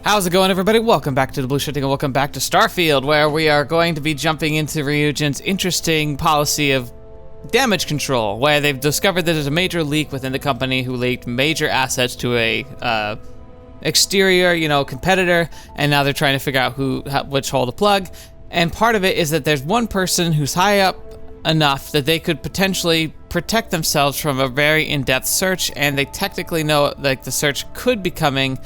How's it going, everybody? Welcome back to TheBlueShifting and welcome back to Starfield, where we are going to be jumping into Ryujin's interesting policy of damage control, where they've discovered that there's a major leak within the company who leaked major assets to a exterior, competitor, and now they're trying to figure out which hole to plug. And part of it is that there's one person who's high up enough that they could potentially protect themselves from a very in-depth search, and they technically know the search could be coming.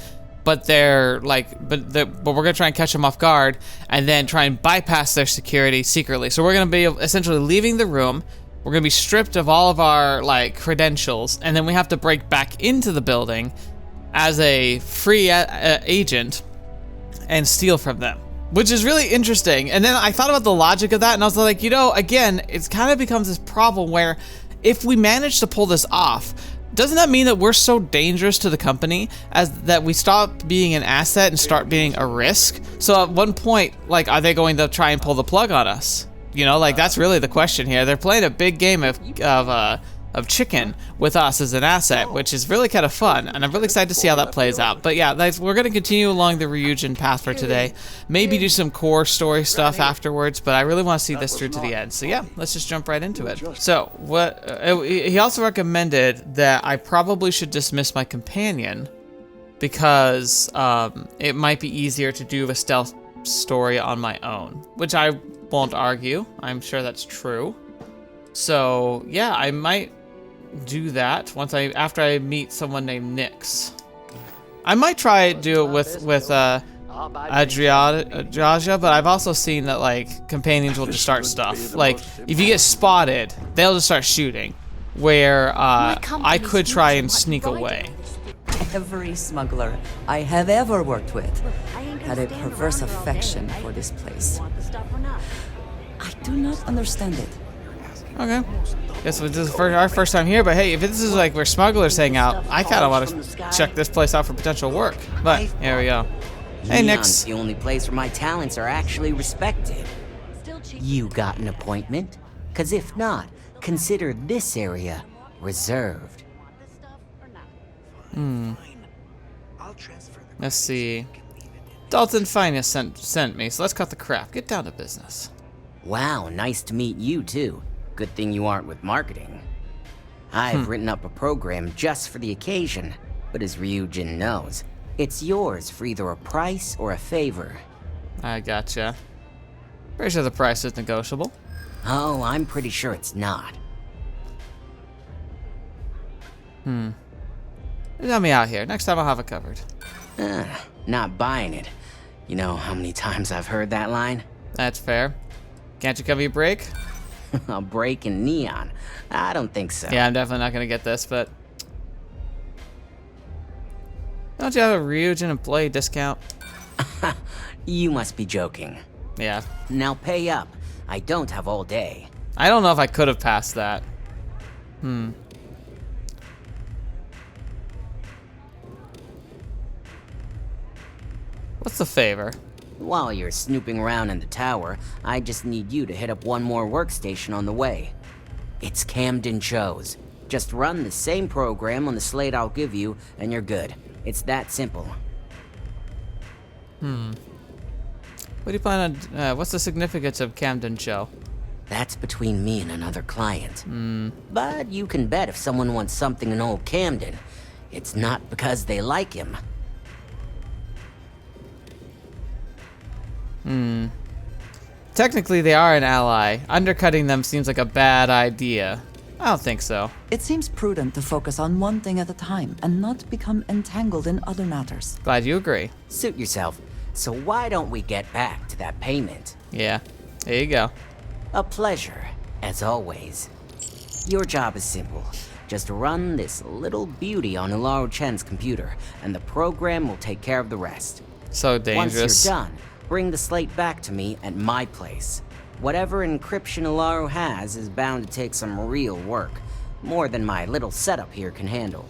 But we're gonna try and catch them off guard, and then try and bypass their security secretly. So we're gonna be essentially leaving the room. We're gonna be stripped of all of our credentials, and then we have to break back into the building as a free agent and steal from them, which is really interesting. And then I thought about the logic of that, and I was like, again, it kind of becomes this problem where if we manage to pull this off, doesn't that mean that we're so dangerous to the company as that we stop being an asset and start being a risk? So at one point, are they going to try and pull the plug on us? That's really the question here. They're playing a big game of chicken with us as an asset, which is really kind of fun, and I'm really excited to see how that plays out. But yeah, we're going to continue along the Ryujin path for today. Maybe do some core story stuff afterwards, but I really want to see this through to the end. So yeah, let's just jump right into it. So he also recommended that I probably should dismiss my companion because it might be easier to do a stealth story on my own, which I won't argue. I'm sure that's true. So yeah, I might do that after I meet someone named Nyx. I might try to do it with Adriaja, but I've also seen that companions will just start stuff. If you get spotted, they'll just start shooting. Where I could try and sneak away. Every smuggler I have ever worked with had a perverse affection for this place. I do not understand it. Okay. Guess this is our first time here, but hey, if this is where smugglers hang out, I kind of want to check this place out for potential work. But here we go. Hey, Nyx. The only place where my talents are actually respected. You got an appointment? Because if not, consider this area reserved. Let's see. Dalton Finest sent me, so let's cut the crap. Get down to business. Wow, nice to meet you too. Good thing you aren't with marketing. I've written up a program just for the occasion, but as Ryujin knows, it's yours for either a price or a favor. I gotcha. Pretty sure the price is negotiable. Oh, I'm pretty sure it's not. Let me out here. Next time I'll have it covered. Not buying it. You know how many times I've heard that line? That's fair. Can't you cover your break? A break in neon? I don't think so. Yeah, I'm definitely not gonna get this, but... Don't you have a Ryujin employee discount? You must be joking. Yeah. Now pay up. I don't have all day. I don't know if I could have passed that. What's the favor? While you're snooping around in the tower, I just need you to hit up one more workstation on the way. It's Camden Shows. Just run the same program on the slate I'll give you, and you're good. It's that simple. What do you plan on, what's the significance of Camden Show? That's between me and another client. But you can bet if someone wants something in old Camden, it's not because they like him. Technically, they are an ally. Undercutting them seems like a bad idea. I don't think so. It seems prudent to focus on one thing at a time and not become entangled in other matters. Glad you agree. Suit yourself. So why don't we get back to that payment? Yeah, there you go. A pleasure, as always. Your job is simple. Just run this little beauty on Ilaru Chen's computer, and the program will take care of the rest. So dangerous. Once you're done, bring the slate back to me at my place. Whatever encryption Ilaru has is bound to take some real work. More than my little setup here can handle.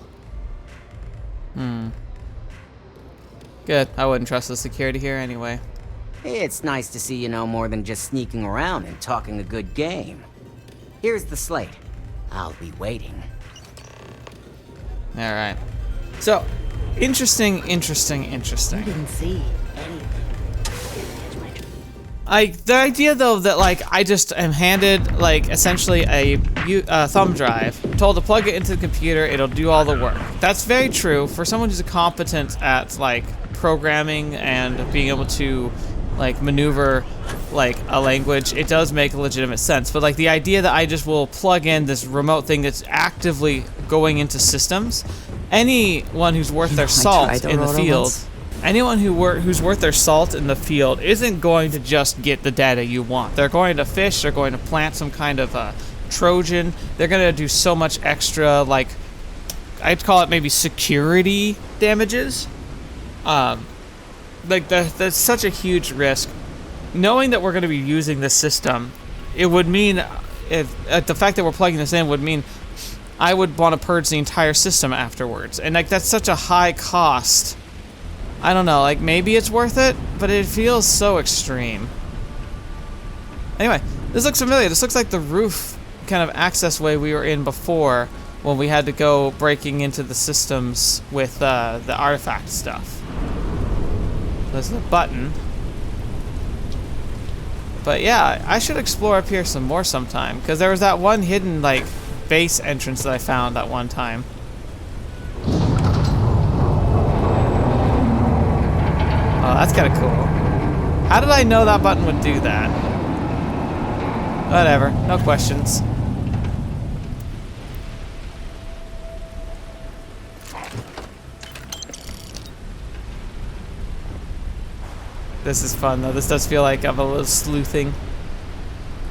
Good. I wouldn't trust the security here anyway. It's nice to see you know more than just sneaking around and talking a good game. Here's the slate. I'll be waiting. Alright. So, Interesting. You didn't see anything. The idea though that like I just am handed like essentially a thumb drive, told to plug it into the computer, it'll do all the work. That's very true for someone who's competent at like programming and being able to like maneuver like a language. It does make legitimate sense, but like the idea that I just will plug in this remote thing that's actively going into systems, anyone who's worth their salt in the field. Anyone who's worth their salt in the field isn't going to just get the data you want. They're going to fish, they're going to plant some kind of Trojan. They're going to do so much extra, like, I'd call it maybe security damages. Like, that's such a huge risk. Knowing that we're going to be using this system, it would mean, the fact that we're plugging this in would mean I would want to purge the entire system afterwards. And, like, that's such a high cost. I don't know, like, maybe it's worth it, but it feels so extreme. Anyway, this looks familiar. This looks like the roof kind of access way we were in before when we had to go breaking into the systems with the artifact stuff. There's the button. But yeah, I should explore up here some more sometime, because there was that one hidden, like, base entrance that I found that one time. Oh, that's kind of cool. How did I know that button would do that? Whatever, no questions. This is fun though. This does feel like I'm a little sleuthing.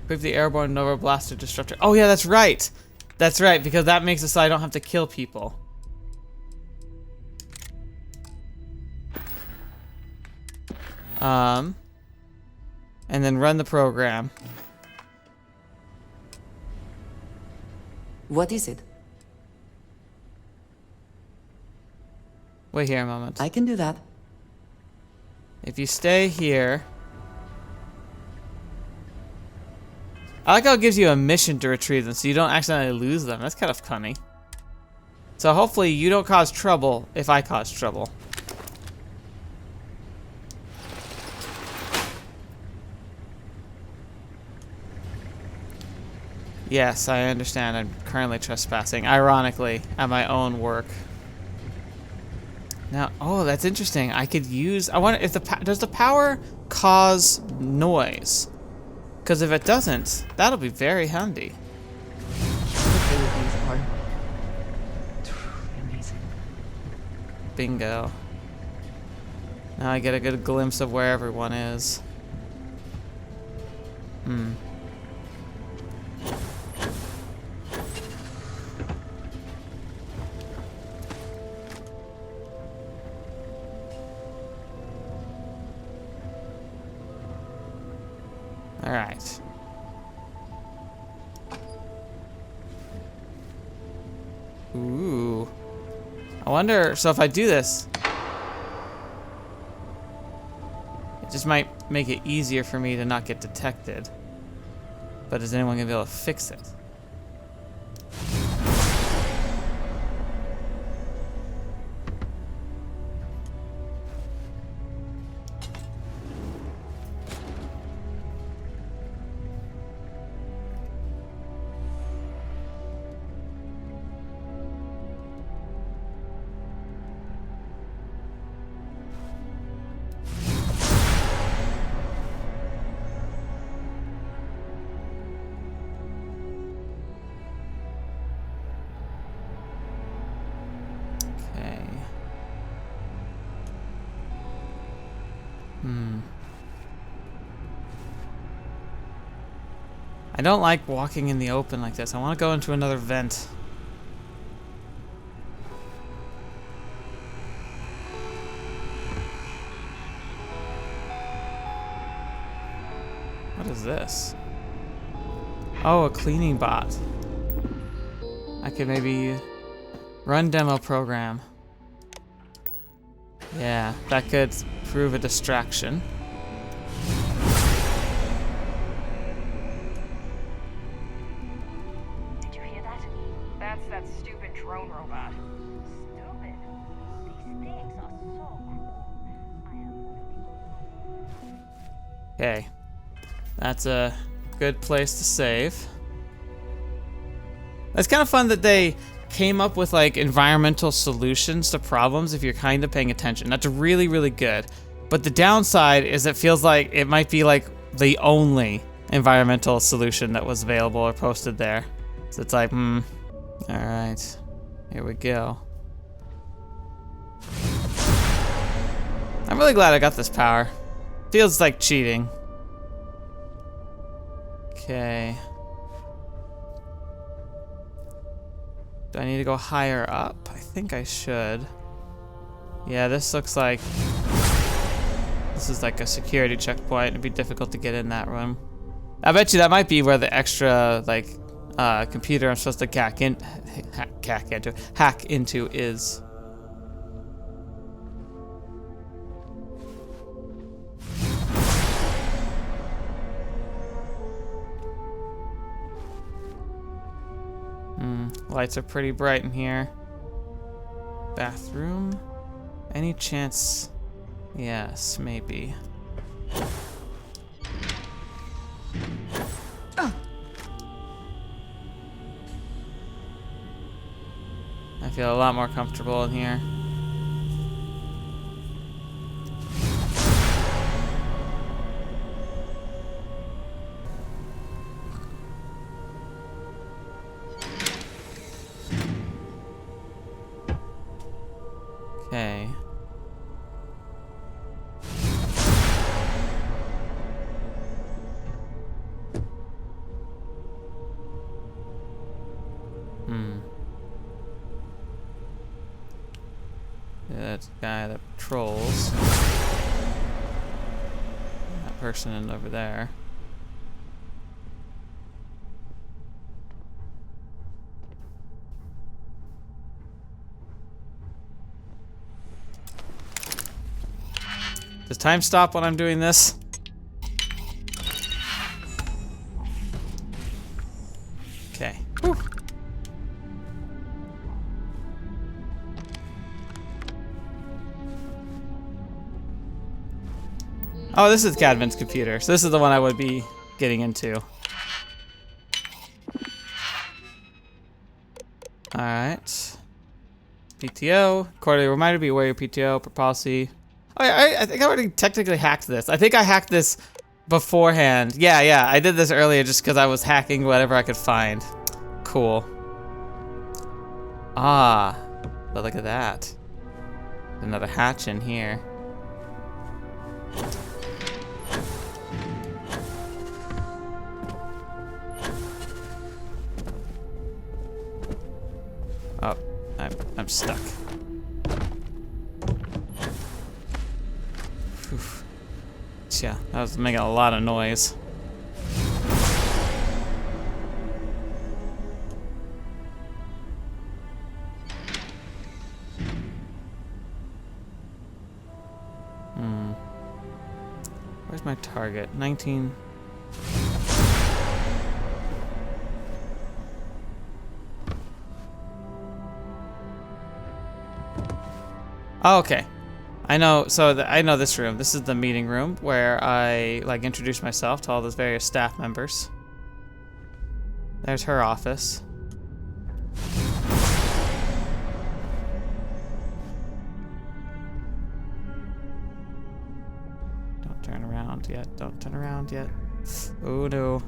Equip the airborne Nova Blaster Disruptor. Oh yeah, that's right! That's right, because that makes it so I don't have to kill people. And then run the program. What is it? Wait here a moment. I can do that. If you stay here... I like how it gives you a mission to retrieve them so you don't accidentally lose them. That's kind of funny. So hopefully you don't cause trouble if I cause trouble. Yes, I understand. I'm currently trespassing, ironically, at my own work. Now, oh, that's interesting. I could use... I wonder if does the power cause noise? Because if it doesn't, that'll be very handy. Bingo. Now I get a good glimpse of where everyone is. All right. Ooh. I wonder, so if I do this, it just might make it easier for me to not get detected. But is anyone gonna be able to fix it? I don't like walking in the open like this. I want to go into another vent. What is this? Oh, a cleaning bot. I could maybe run demo program. Yeah, that could prove a distraction. Did you hear that? That's that stupid drone robot. Stupid. These things. Okay. That's a good place to save. It's kind of fun that they came up with like environmental solutions to problems if you're kind of paying attention. That's really, really good. But the downside is it feels like it might be like the only environmental solution that was available or posted there. So it's like, all right, here we go. I'm really glad I got this power. Feels like cheating. Okay. Do I need to go higher up? I think I should. Yeah, this looks like this is like a security checkpoint. It'd be difficult to get in that room. I bet you that might be where the extra like computer I'm supposed to hack into is. Lights are pretty bright in here. Bathroom? Any chance? Yes, maybe. I feel a lot more comfortable in here. Okay. That's the guy that patrols. That person in over there. Does time stop when I'm doing this? Okay. Whew. Oh, this is Cadman's computer. So this is the one I would be getting into. Alright. PTO. Quarterly reminder, be aware of your PTO per policy. Oh, I think I already technically hacked this. I think I hacked this beforehand. Yeah, I did this earlier just because I was hacking whatever I could find. Cool. Ah, but look at that. Another hatch in here. Oh, I'm stuck. Whew. Yeah, that was making a lot of noise. Where's my target? 19. Oh, okay. I know. So I know this room. This is the meeting room where I like introduce myself to all those various staff members. There's her office. Don't turn around yet. Don't turn around yet. Oh no.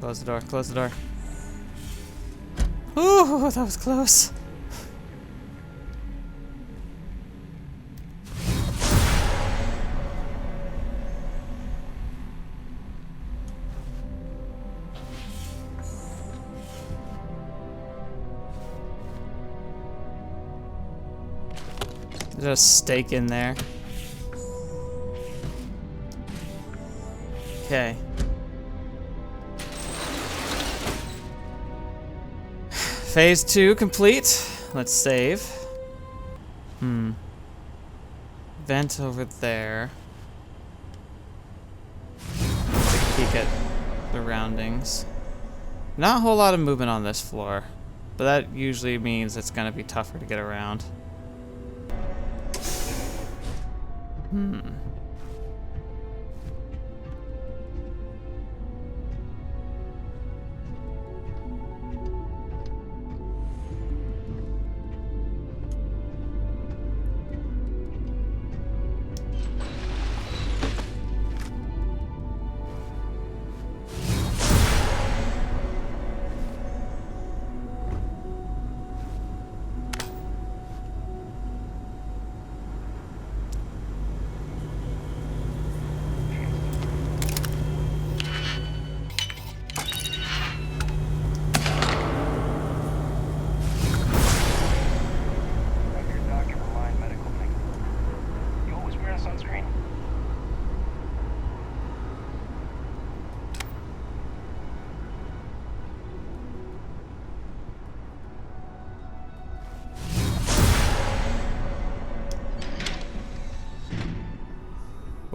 Close the door. Close the door. Ooh, that was close. There's a stake in there. Okay. Phase 2 complete. Let's save. Vent over there. Take a peek at surroundings. Not a whole lot of movement on this floor, but that usually means it's gonna be tougher to get around.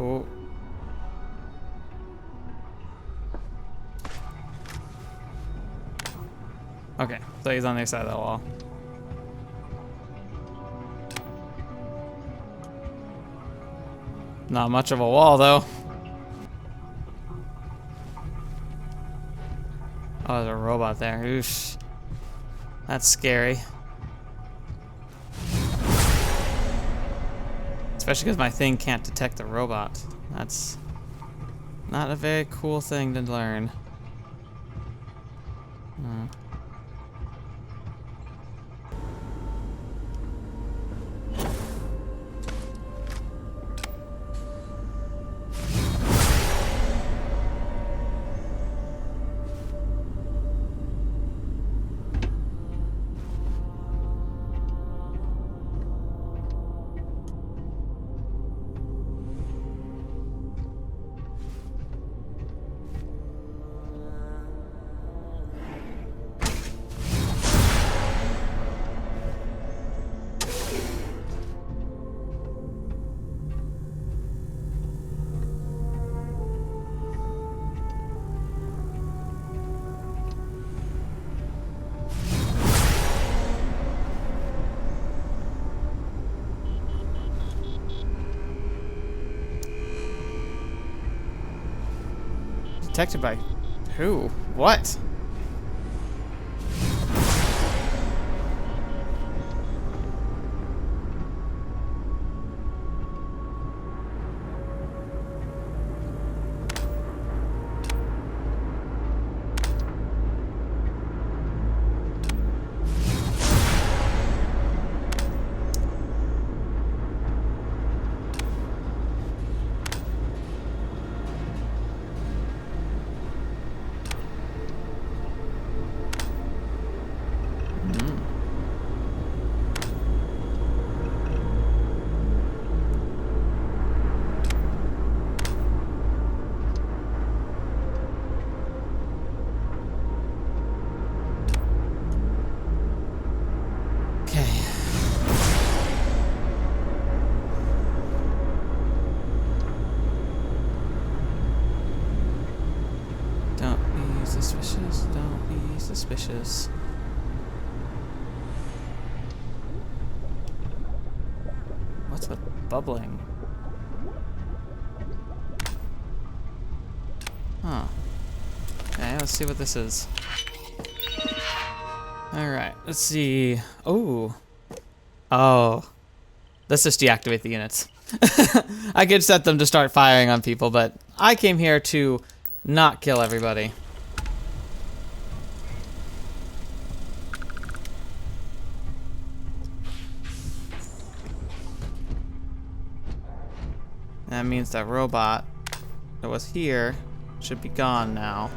Oh. Okay, so he's on the other side of the wall. Not much of a wall, though. Oh, there's a robot there. Oof. That's scary. Especially because my thing can't detect the robot. That's not a very cool thing to learn. Detected by who? What? Suspicious, don't be suspicious. What's with bubbling? Huh. Okay, let's see what this is. Alright, let's see. Oh. Oh. Let's just deactivate the units. I could set them to start firing on people, but I came here to not kill everybody. That means that robot that was here should be gone now.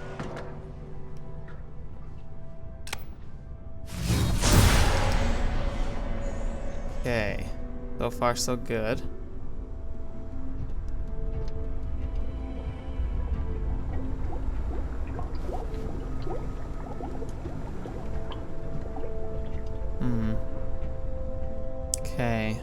Okay, so far so good. Okay.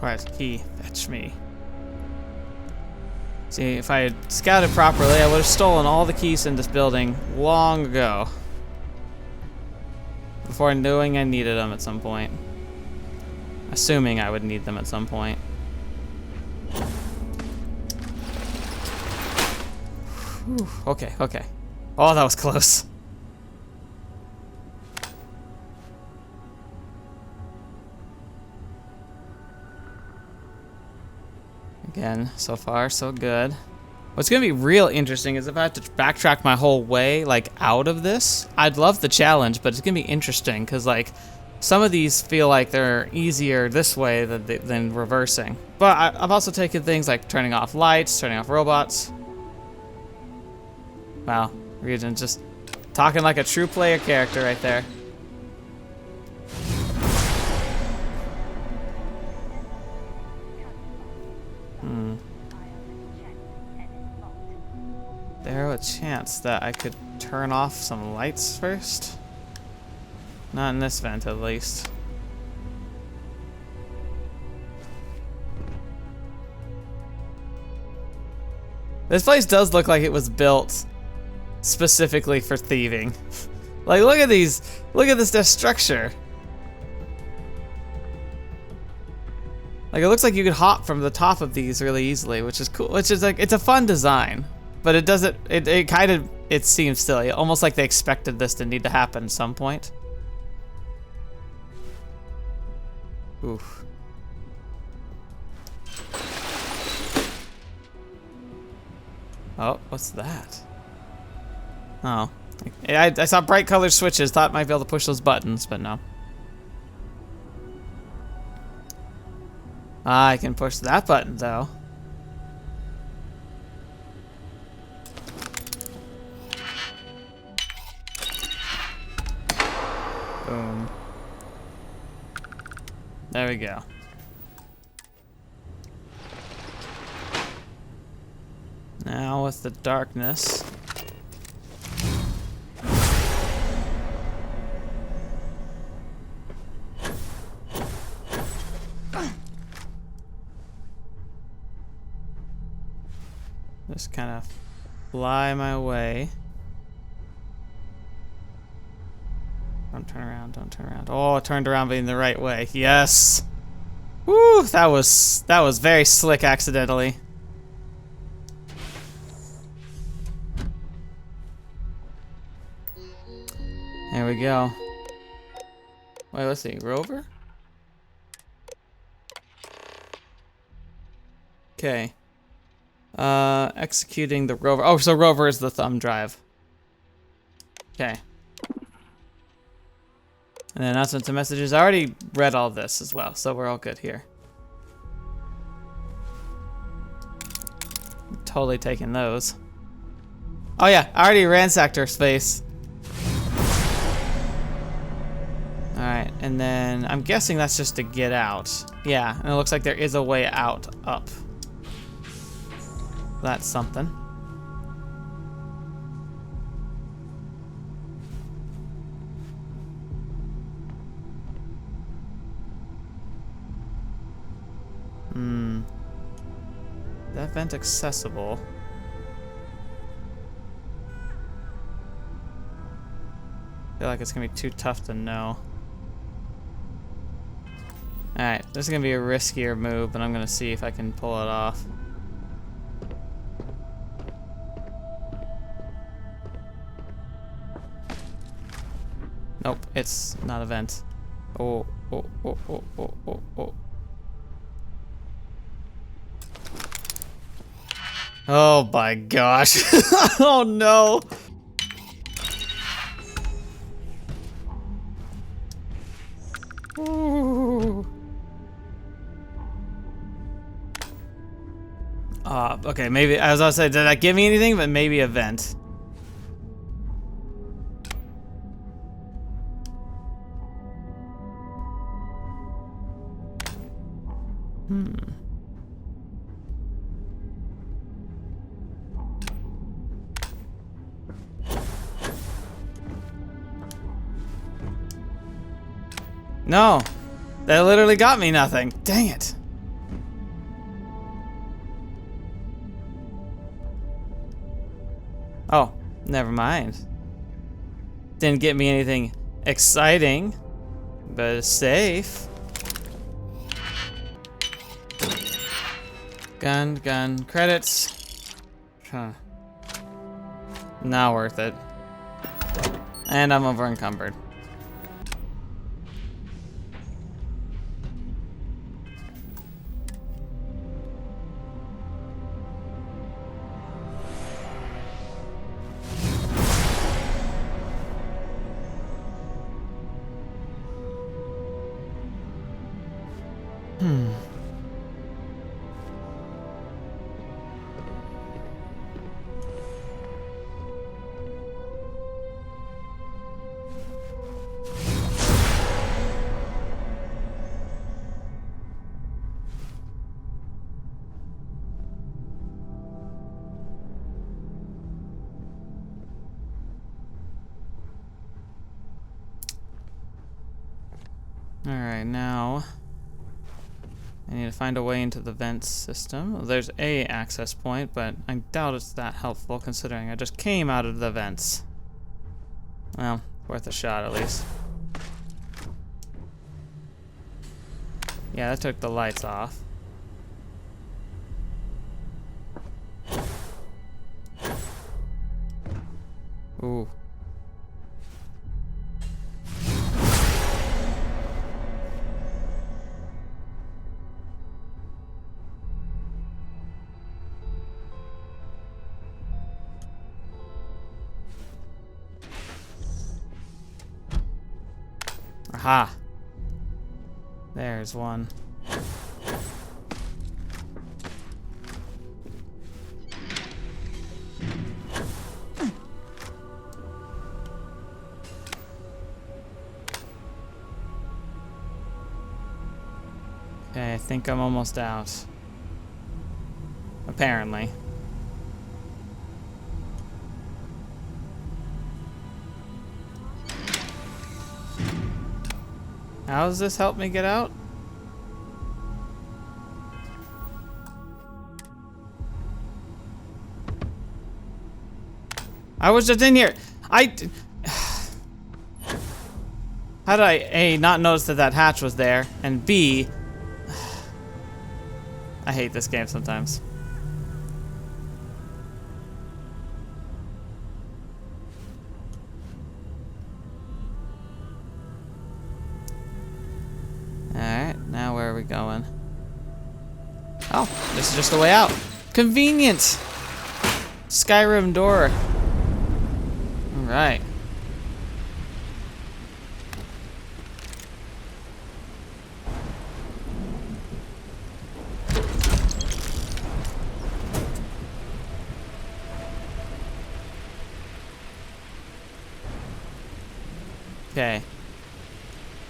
Requires a key. Fetch me. See, if I had scouted properly, I would have stolen all the keys in this building long ago. Before knowing I needed them at some point. Assuming I would need them at some point. Whew, okay, okay. Oh, that was close. Again, so far, so good. What's gonna be real interesting is if I have to backtrack my whole way, like, out of this. I'd love the challenge, but it's gonna be interesting, because, like, some of these feel like they're easier this way than reversing. But I've also taken things like turning off lights, turning off robots. Wow, Ryujin just talking like a true player character right there. There's a chance that I could turn off some lights first. Not in this vent, at least. This place does look like it was built specifically for thieving. Like, look at these. Look at this structure. Like, it looks like you could hop from the top of these really easily, which is cool. Which is like, it's a fun design, but it doesn't. It kind of. It seems silly, almost like they expected this to need to happen at some point. Oof. Oh, what's that? Oh. I saw bright colored switches, thought I might be able to push those buttons, but no. I can push that button, though. Boom. There we go. Now with the darkness. Just kind of fly my way. Don't turn around, don't turn around. Oh, it turned around being the right way. Yes! Woo! That was very slick accidentally. There we go. Wait, let's see. Rover? Okay. Executing the rover. Oh, so rover is the thumb drive. Okay. And then announcements and messages. I already read all this as well, so we're all good here. I'm totally taking those. Oh yeah, I already ransacked her space. Alright, and then I'm guessing that's just to get out. Yeah, and it looks like there is a way out up. That's something. That vent accessible? I feel like it's gonna be too tough to know. Alright, this is gonna be a riskier move, but I'm gonna see if I can pull it off. Nope, it's not a vent. Oh, oh, oh, oh, oh, oh, oh. Oh my gosh. Oh no. Ooh. Okay, maybe, I was about to say, did that give me anything? But maybe a vent. No, that literally got me nothing. Dang it. Oh, never mind. Didn't get me anything exciting, but it's safe. Gun, credits. Huh. Not worth it. And I'm over encumbered. Alright, now I need to find a way into the vents system. There's a access point, but I doubt it's that helpful considering I just came out of the vents. Well, worth a shot at least. Yeah, that took the lights off. Ooh. Aha. There's one. Okay, I think I'm almost out. Apparently. How does this help me get out? I was just in here. How did I, A, not notice that that hatch was there, and B, I hate this game sometimes. Alright, now where are we going? Oh, this is just the way out. Convenient! Skyrim door. Alright. Okay.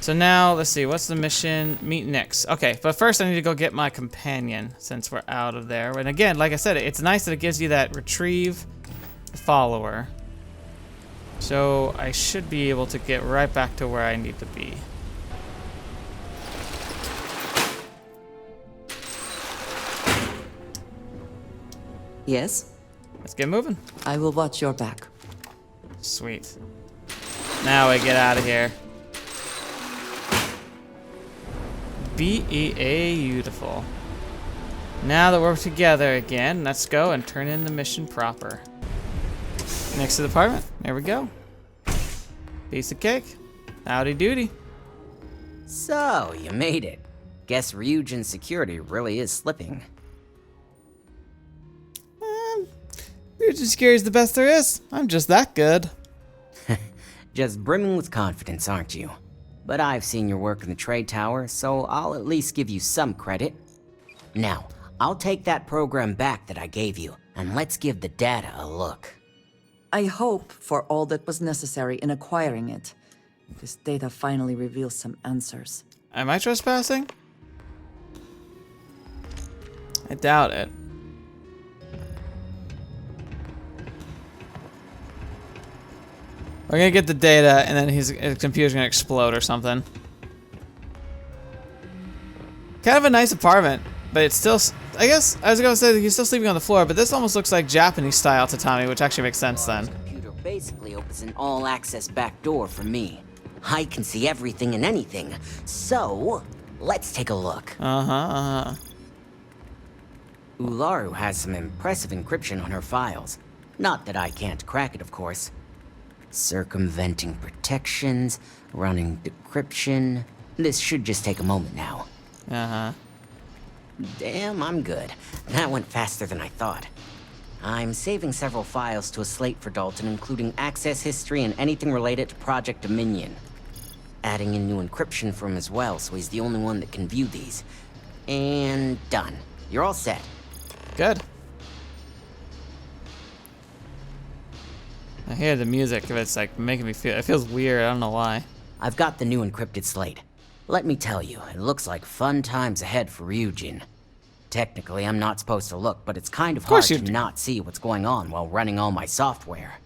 So now, let's see, what's the mission? Meet Nyx. Okay, but first I need to go get my companion, since we're out of there. And again, like I said, it's nice that it gives you that retrieve follower. So I should be able to get right back to where I need to be. Yes? Let's get moving. I will watch your back. Sweet. Now we get out of here. Beautiful. Now that we're together again, let's go and turn in the mission proper. Next to the apartment. There we go. Piece of cake. Howdy doody. So, you made it. Guess Ryujin security really is slipping. Ryujin security is the best there is. I'm just that good. Just brimming with confidence, aren't you? But I've seen your work in the trade tower, so I'll at least give you some credit. Now, I'll take that program back that I gave you, and let's give the data a look. I hope for all that was necessary in acquiring it. This data finally reveals some answers. Am I trespassing? I doubt it. We're gonna get the data, and then his computer's gonna explode or something. Kind of a nice apartment, but it's still I guess I was gonna say that he's still sleeping on the floor, but this almost looks like Japanese style tatami, which actually makes sense then. Computer basically opens an all-access back door for me. I can see everything and anything. So, let's take a look. Ularu has some impressive encryption on her files. Not that I can't crack it, of course. Circumventing protections, running decryption. This should just take a moment now. Damn, I'm good. That went faster than I thought. I'm saving several files to a slate for Dalton, including access history and anything related to Project Dominion. Adding in new encryption for him as well, so he's the only one that can view these. And done. You're all set. Good. I hear the music, it's like making me feel, it feels weird, I don't know why. I've got the new encrypted slate. Let me tell you, it looks like fun times ahead for Ryujin. Technically, I'm not supposed to look, but it's kind of hard to not see what's going on while running all my software.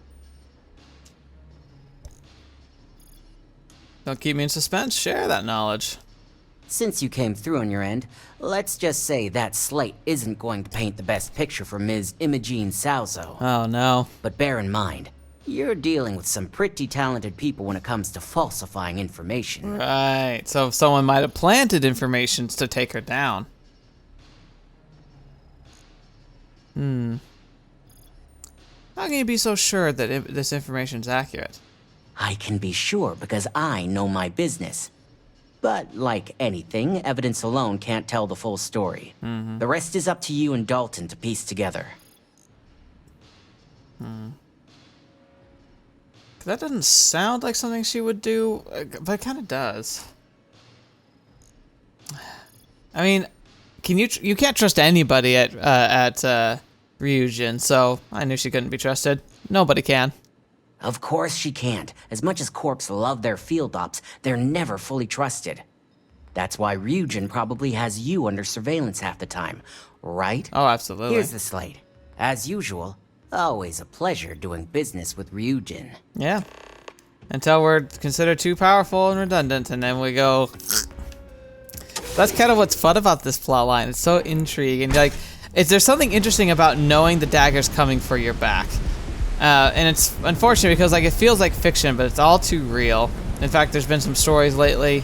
Don't keep me in suspense, share that knowledge. Since you came through on your end, let's just say that slate isn't going to paint the best picture for Ms. Imogene Salzo. Oh no. But bear in mind, you're dealing with some pretty talented people when it comes to falsifying information. Right, so someone might have planted information to take her down. How can you be so sure that this information's accurate? I can be sure because I know my business. But like anything, evidence alone can't tell the full story. The rest is up to you and Dalton to piece together. That doesn't sound like something she would do, but it kind of does. I mean, you can't trust anybody at Ryujin, so I knew she couldn't be trusted. Nobody can. Of course she can't. As much as Corps love their field ops, they're never fully trusted. That's why Ryujin probably has you under surveillance half the time, right? Oh, absolutely. Here's the slate. As usual, always a pleasure doing business with Ryujin. Yeah. Until we're considered too powerful and redundant, and then we go... That's kind of what's fun about this plotline. It's so intriguing. Like, there's something interesting about knowing the dagger's coming for your back. And it's unfortunate because like it feels like fiction, but it's all too real. In fact, there's been some stories lately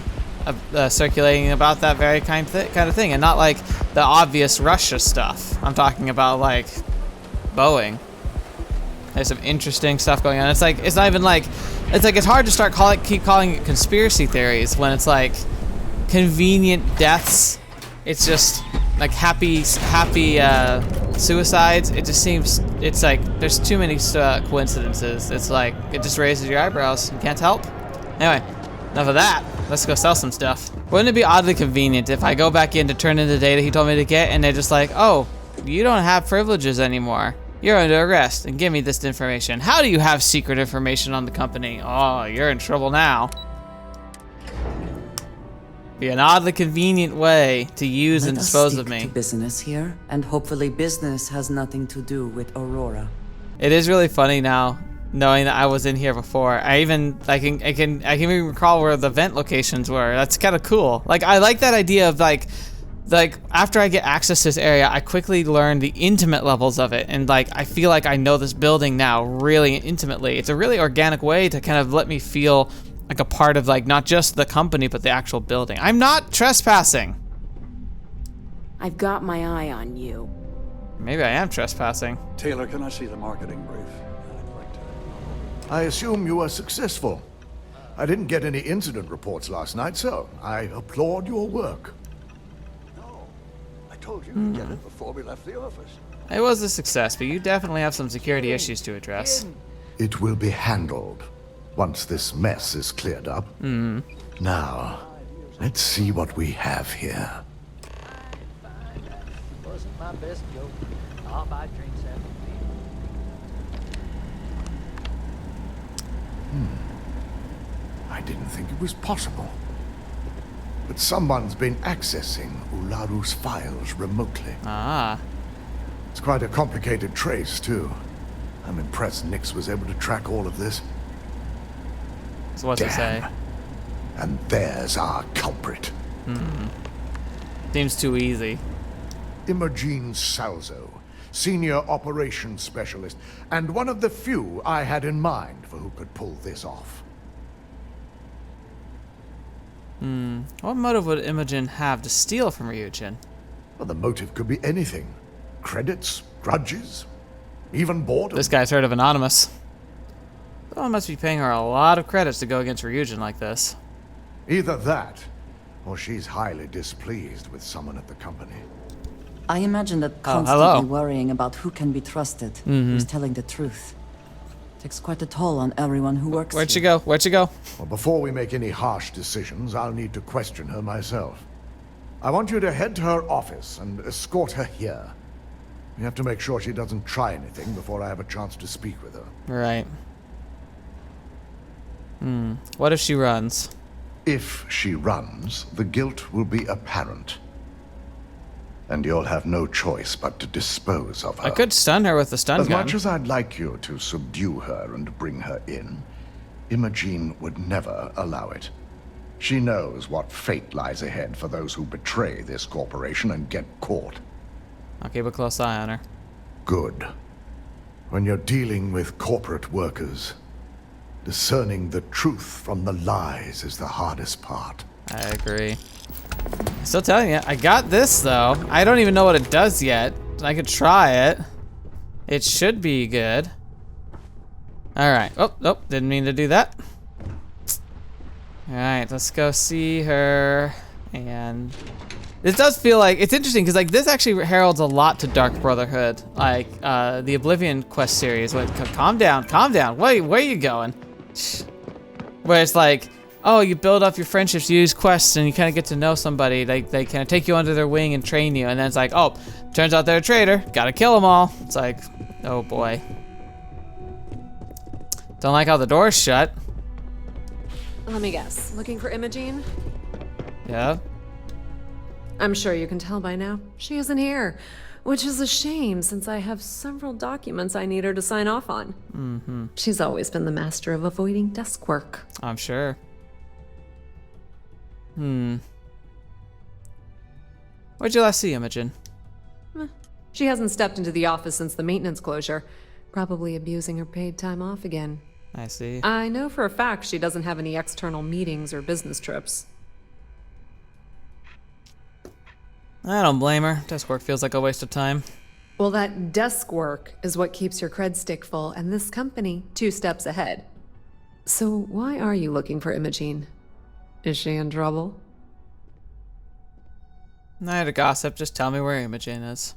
circulating about that very kind of thing, and not like the obvious Russia stuff. I'm talking about like Boeing. There's some interesting stuff going on. It's like it's not even like it's hard to keep calling it conspiracy theories when it's like convenient deaths. It's just like happy suicides. It just seems it's like there's too many coincidences. It's like it just raises your eyebrows. You can't help. Anyway, enough of that. Let's go sell some stuff. Wouldn't it be oddly convenient if I go back in to turn in the data he told me to get, and they're just like, oh, you don't have privileges anymore. You're under arrest, and give me this information. How do you have secret information on the company? Oh, you're in trouble now. Be an oddly convenient way to use and dispose of me. Let us stick to business here, and hopefully business has nothing to do with Aurora. It is really funny now, knowing that I was in here before. I can even recall where the vent locations were. That's kind of cool. Like I like that idea of like after I get access to this area, I quickly learn the intimate levels of it, and like I feel like I know this building now really intimately. It's a really organic way to kind of let me feel like a part of like not just the company but the actual building. I'm not trespassing. I've got my eye on you. Maybe I am trespassing. Taylor, can I see the marketing brief? I assume you were successful. I didn't get any incident reports last night, so I applaud your work. No, I told you to get it before we left the office. It was a success, but you definitely have some security issues to address. It will be handled once this mess is cleared up. Now, let's see what we have here. Wasn't my best joke. I'll buy drinks after I didn't think it was possible. But someone's been accessing Ularu's files remotely. Ah. It's quite a complicated trace, too. I'm impressed Nix was able to track all of this. So what's it say? Damn. And there's our culprit. Seems too easy. Imogen Salzo, Senior Operations Specialist, and one of the few I had in mind for who could pull this off. What motive would Imogen have to steal from Ryujin? Well, the motive could be anything. Credits, grudges, even boredom. This guy's heard of Anonymous. Someone must be paying her a lot of credits to go against Ryujin like this. Either that, or she's highly displeased with someone at the company. I imagine that hello. constantly worrying about who can be trusted, who's telling the truth, takes quite a toll on everyone who works Where'd she here. go? Where'd she go? Well, before we make any harsh decisions, I'll need to question her myself. I want you to head to her office and escort her here. We have to make sure she doesn't try anything before I have a chance to speak with her. Right. What if she runs? If she runs, the guilt will be apparent. And you'll have no choice but to dispose of her. I could stun her with the stun As gun. much as I'd like you to subdue her and bring her in, Imogen would never allow it. She knows what fate lies ahead for those who betray this corporation and get caught. I'll keep a close eye on her. Good. When you're dealing with corporate workers, discerning the truth from the lies is the hardest part. I agree. Still telling you, I got this though. I don't even know what it does yet. I could try it. It should be good. Alright. Oh, nope, didn't mean to do that. Alright, let's go see her. And this does feel like, it's interesting because like this actually heralds a lot to Dark Brotherhood. Like the Oblivion quest series. Wait, calm down, calm down. Where are you going? Where it's like, oh, you build up your friendships, you use quests, and you kind of get to know somebody. They kind of take you under their wing and train you, and then it's like, oh, turns out they're a traitor. Gotta kill them all. It's like, oh boy. Don't like how the door's shut. Let me guess. Looking for Imogen? Yeah. I'm sure you can tell by now. She isn't here, which is a shame since I have several documents I need her to sign off on. She's always been the master of avoiding desk work. I'm sure. Where'd you last see Imogen? She hasn't stepped into the office since the maintenance closure. Probably abusing her paid time off again. I see. I know for a fact she doesn't have any external meetings or business trips. I don't blame her. Desk work feels like a waste of time. Well, that desk work is what keeps your cred stick full, and this company 2 steps ahead. So why are you looking for Imogen? Is she in trouble? Not to gossip, just tell me where Imogen is.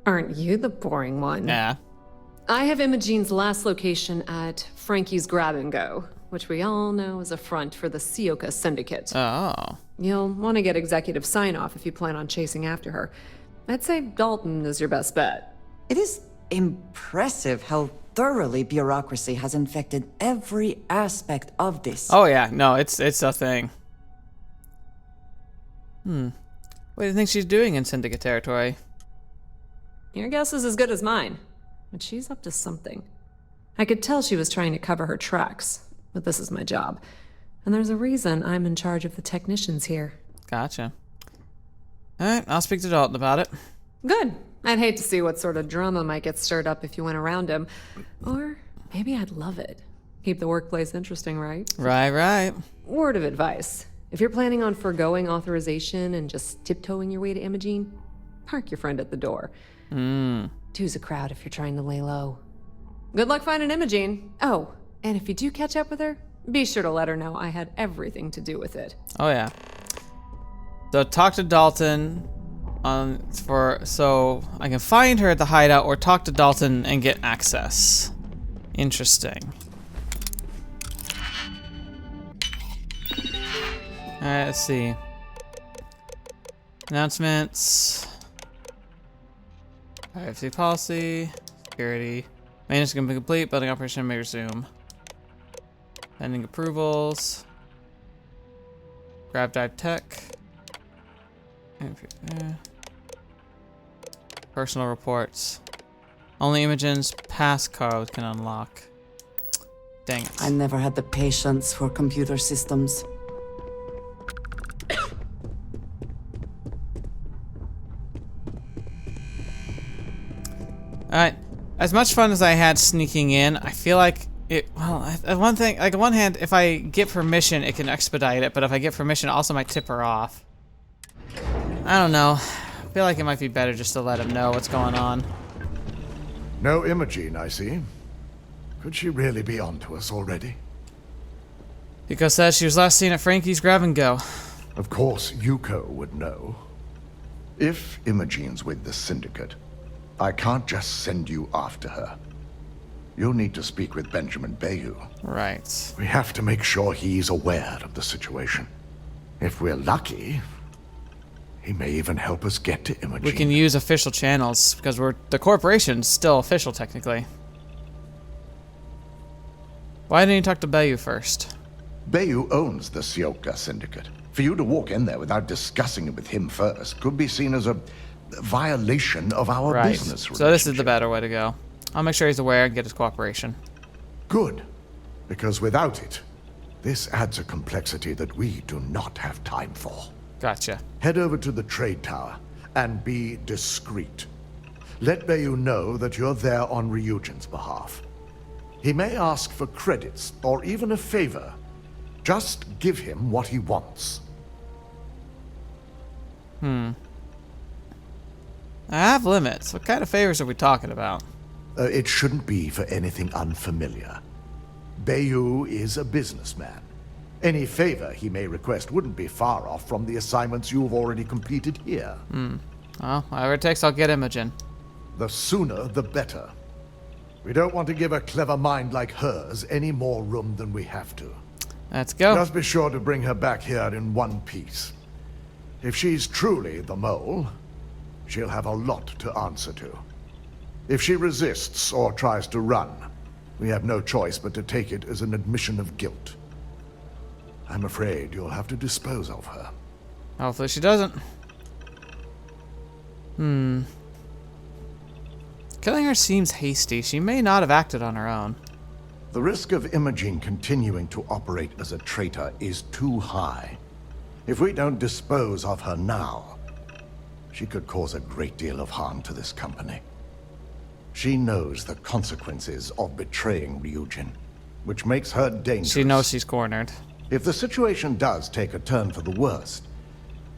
Aren't you the boring one? Yeah. I have Imogen's last location at Frankie's Grab and Go, which we all know is a front for the Sioka Syndicate. Oh. You'll want to get executive sign-off if you plan on chasing after her. I'd say Dalton is your best bet. It is impressive how thoroughly bureaucracy has infected every aspect of this. Oh yeah, no, it's a thing. What do you think she's doing in Syndicate territory? Your guess is as good as mine, but she's up to something. I could tell she was trying to cover her tracks, but this is my job. And there's a reason I'm in charge of the technicians here. Gotcha. Alright, I'll speak to Dalton about it. Good. I'd hate to see what sort of drama might get stirred up if you went around him. Or maybe I'd love it. Keep the workplace interesting, right? Right. Word of advice. If you're planning on foregoing authorization and just tiptoeing your way to Imogen, park your friend at the door. Two's a crowd if you're trying to lay low. Good luck finding Imogen. Oh, and if you do catch up with her, be sure to let her know I had everything to do with it. Oh yeah. So talk to Dalton so I can find her at the hideout or talk to Dalton and get access. Interesting. Alright, let's see. Announcements. Privacy policy. Security. Maintenance can be complete. Building operation may resume. Pending approvals. Grab dive tech. Personal reports. Only Imogen's passcode can unlock. Dang it. I never had the patience for computer systems. Alright. As much fun as I had sneaking in, I feel like it, well, one thing, like on one hand, if I get permission, it can expedite it, but if I get permission, it also might tip her off. I don't know. I feel like it might be better just to let him know what's going on. No Imogene, I see. Could she really be onto us already? Yuko says she was last seen at Frankie's Grab and Go. Of course, Yuko would know. If Imogene's with the Syndicate, I can't just send you after her. You'll need to speak with Benjamin Bayou. Right. We have to make sure he's aware of the situation. If we're lucky, he may even help us get to Imogene. We can use official channels, because the corporation's still official, technically. Why didn't you talk to Bayou first? Bayou owns the Sioka Syndicate. For you to walk in there without discussing it with him first could be seen as a violation of our business relationship. So this is the better way to go. I'll make sure he's aware and get his cooperation. Good. Because without it, this adds a complexity that we do not have time for. Gotcha. Head over to the trade tower and be discreet. Let Bayou know that you're there on Ryujin's behalf. He may ask for credits or even a favor. Just give him what he wants. I have limits. What kind of favors are we talking about? It shouldn't be for anything unfamiliar. Bayou is a businessman. Any favor he may request wouldn't be far off from the assignments you've already completed here. Well, whatever it takes, I'll get Imogen. The sooner, the better. We don't want to give a clever mind like hers any more room than we have to. Let's go. Just be sure to bring her back here in one piece. If she's truly the mole, she'll have a lot to answer to. If she resists or tries to run, we have no choice but to take it as an admission of guilt. I'm afraid you'll have to dispose of her. Hopefully she doesn't. Killing her seems hasty. She may not have acted on her own. The risk of Imogene continuing to operate as a traitor is too high. If we don't dispose of her now, she could cause a great deal of harm to this company. She knows the consequences of betraying Ryujin, which makes her dangerous. She knows she's cornered. If the situation does take a turn for the worst,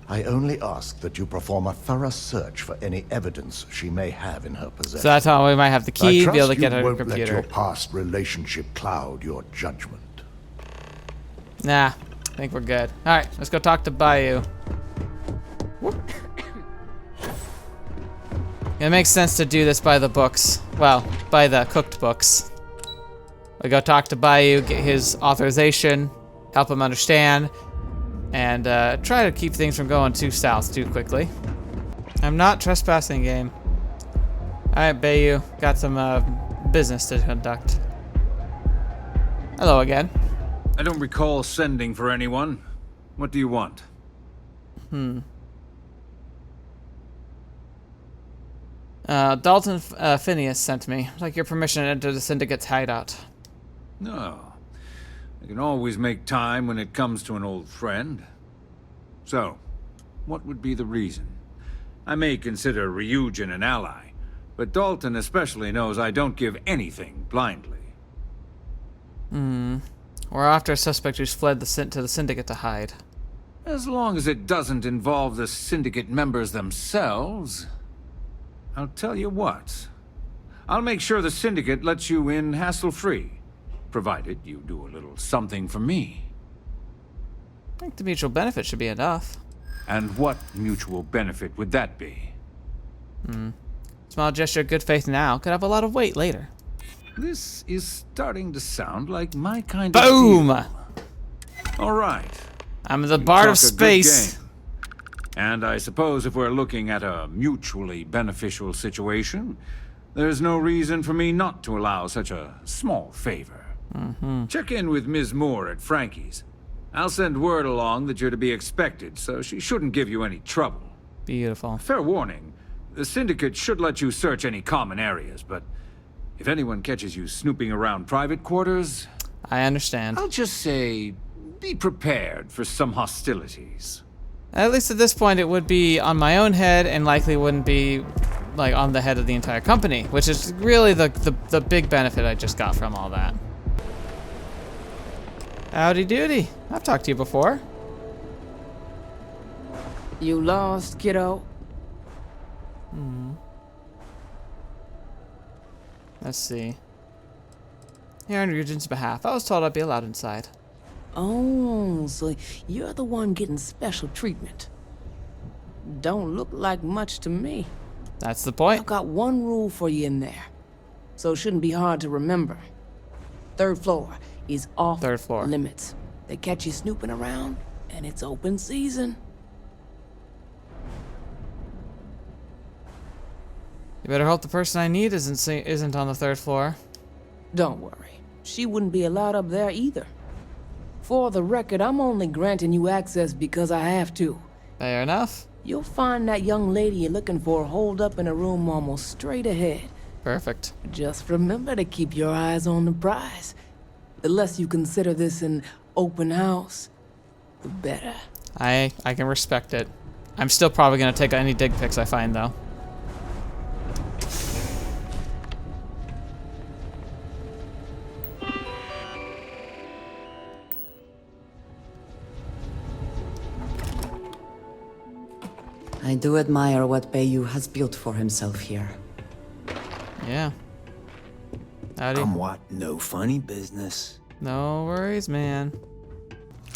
I only ask that you perform a thorough search for any evidence she may have in her possession. So that's how we might have the key to be able to get I her trust you won't let computer. your past relationship cloud your judgment. Nah, I think we're good. Alright, let's go talk to Bayou. It makes sense to do this by the books. Well, by the cooked books. We go talk to Bayou, get his authorization, help him understand, and try to keep things from going too south too quickly. I'm not trespassing, game. Alright, Bayou, got some business to conduct. Hello again. I don't recall sending for anyone. What do you want? Dalton Phineas sent me. I'd like your permission to enter the Syndicate's hideout. No. I can always make time when it comes to an old friend. So, what would be the reason? I may consider Ryujin an ally, but Dalton especially knows I don't give anything blindly. We're after a suspect who's fled to the Syndicate to hide. As long as it doesn't involve the Syndicate members themselves. I'll tell you what. I'll make sure the Syndicate lets you in hassle-free, provided you do a little something for me. I think the mutual benefit should be enough. And what mutual benefit would that be? Small gesture of good faith now could have a lot of weight later. This is starting to sound like my kind Boom! of deal. All right. I'm the Bard of Talk a good Space. game. And I suppose if we're looking at a mutually beneficial situation, there's no reason for me not to allow such a small favor. Check in with Ms. Moore at Frankie's. I'll send word along that you're to be expected, so she shouldn't give you any trouble. Beautiful. Fair warning, the Syndicate should let you search any common areas, but if anyone catches you snooping around private quarters, I understand. I'll just say, be prepared for some hostilities. At least at this point, it would be on my own head and likely wouldn't be like on the head of the entire company, which is really the big benefit I just got from all that. Howdy doody. I've talked to you before. You lost, kiddo? Let's see. Here on Ryujin's behalf, I was told I'd be allowed inside. Oh, so you're the one getting special treatment. Don't look like much to me. That's the point. I've got one rule for you in there, so it shouldn't be hard to remember. 3rd floor is off 3rd floor. limits. They catch you snooping around, and it's open season. You better hope the person I need isn't on the 3rd floor. Don't worry, she wouldn't be allowed up there either. For the record, I'm only granting you access because I have to. Fair enough. You'll find that young lady you're looking for holed up in a room almost straight ahead. Perfect. Just remember to keep your eyes on the prize. The less you consider this an open house, the better. I can respect it. I'm still probably gonna take any dig pics I find though. I do admire what Bayu has built for himself here. Yeah. Howdy. Somewhat no funny business. No worries, man.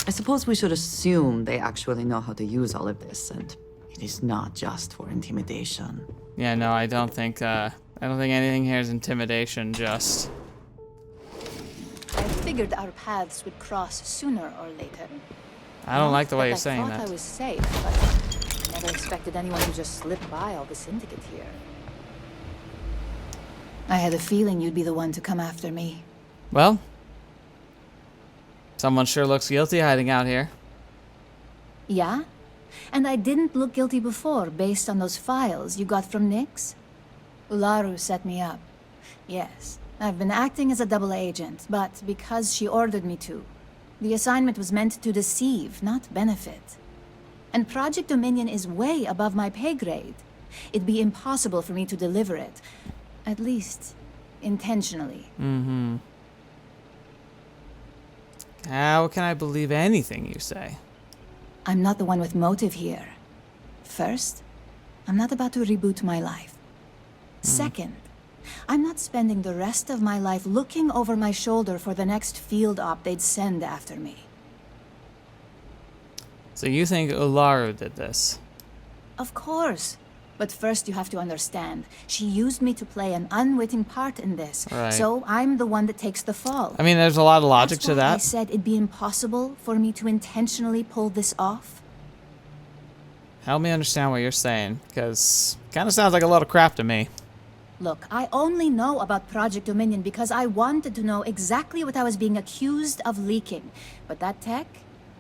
I suppose we should assume they actually know how to use all of this, and it is not just for intimidation. Yeah, no, I don't think anything here is intimidation, just. I figured our paths would cross sooner or later. I don't like the way you're saying I that. thought I was safe, but I never expected anyone to just slip by all the Syndicate here. I had a feeling you'd be the one to come after me. Well, someone sure looks guilty hiding out here. Yeah? And I didn't look guilty before, based on those files you got from Nyx? Ularu set me up. Yes, I've been acting as a double agent, but because she ordered me to. The assignment was meant to deceive, not benefit. And Project Dominion is way above my pay grade. It'd be impossible for me to deliver it. At least, intentionally. Mm-hmm. How can I believe anything you say? I'm not the one with motive here. First, I'm not about to reboot my life. Second, I'm not spending the rest of my life looking over my shoulder for the next field op they'd send after me. So you think Ularu did this? Of course. But first you have to understand, she used me to play an unwitting part in this. Right. So I'm the one that takes the fall. I mean, there's a lot of logic That's to why that. I said it'd be impossible for me to intentionally pull this off. Help me understand what you're saying, because kind of sounds like a lot of crap to me. Look, I only know about Project Dominion because I wanted to know exactly what I was being accused of leaking. But that tech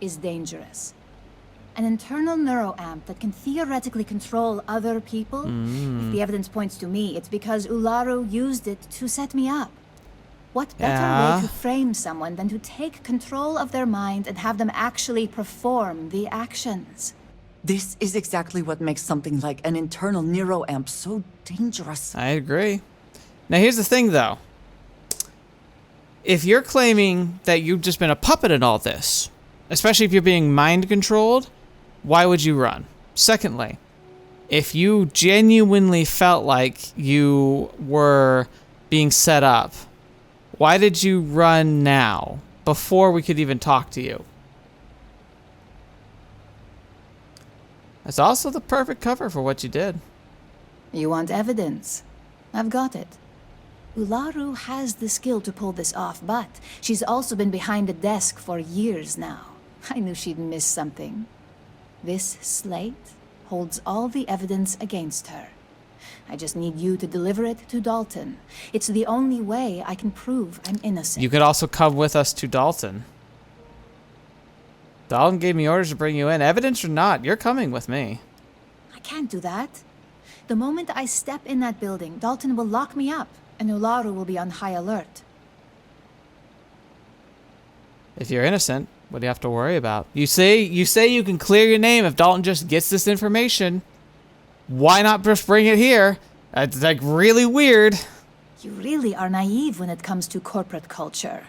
is dangerous. An internal neuroamp that can theoretically control other people. If the evidence points to me, it's because Ularu used it to set me up. What better way to frame someone than to take control of their mind and have them actually perform the actions? This is exactly what makes something like an internal neuroamp so dangerous. I agree. Now here's the thing, though. If you're claiming that you've just been a puppet in all this, especially if you're being mind-controlled, why would you run? Secondly, if you genuinely felt like you were being set up, why did you run now, before we could even talk to you? That's also the perfect cover for what you did. You want evidence? I've got it. Ularu has the skill to pull this off, but she's also been behind the desk for years now. I knew she'd miss something. This slate holds all the evidence against her. I just need you to deliver it to Dalton. It's the only way I can prove I'm innocent. You could also come with us to Dalton. Dalton gave me orders to bring you in. Evidence or not, you're coming with me. I can't do that. The moment I step in that building, Dalton will lock me up, and Ularu will be on high alert. If you're innocent, what do you have to worry about? You say you can clear your name if Dalton just gets this information. Why not just bring it here It's like really weird. You really are naive when it comes to corporate culture.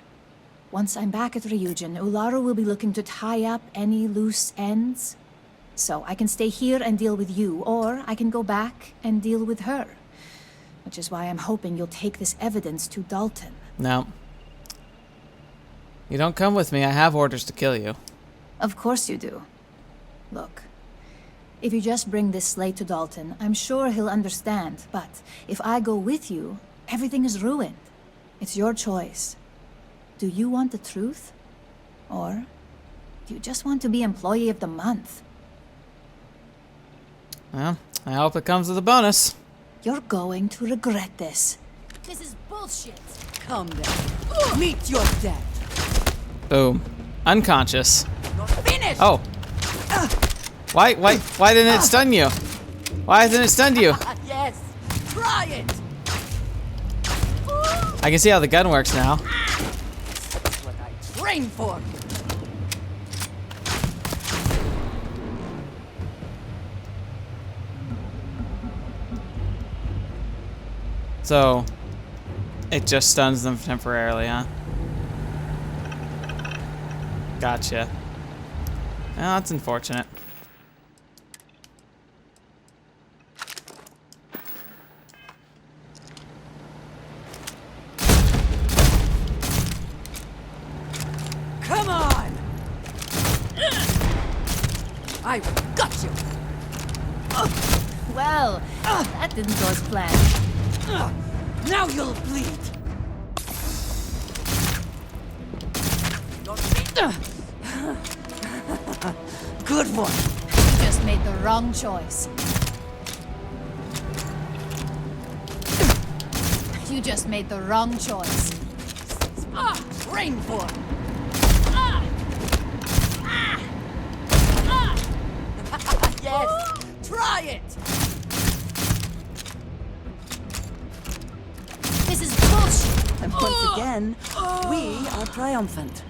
Once I'm back at Ryujin, Ularu will be looking to tie up any loose ends. So I can stay here and deal with you, or I can go back and deal with her. Which is why I'm hoping you'll take this evidence to Dalton. No. You don't come with me. I have orders to kill you. Of course you do. Look, if you just bring this slate to Dalton, I'm sure he'll understand. But if I go with you, everything is ruined. It's your choice. Do you want the truth? Or do you just want to be Employee of the Month? Well, I hope it comes with a bonus. You're going to regret this. This is bullshit. Calm down. Meet your death. Boom. Unconscious. You're finished. Oh. Why didn't it stun you? Why didn't it stun you? Yes. Try it. I can see how the gun works now. That's what I trained for. So, it just stuns them temporarily, huh? Gotcha. Well, that's unfortunate. Come on! I got you! Well, that didn't go as planned. Now you'll bleed! Good one! You just made the wrong choice. You just made the wrong choice. Train for! Yes! Try it! This is bullshit! And once again, we are triumphant.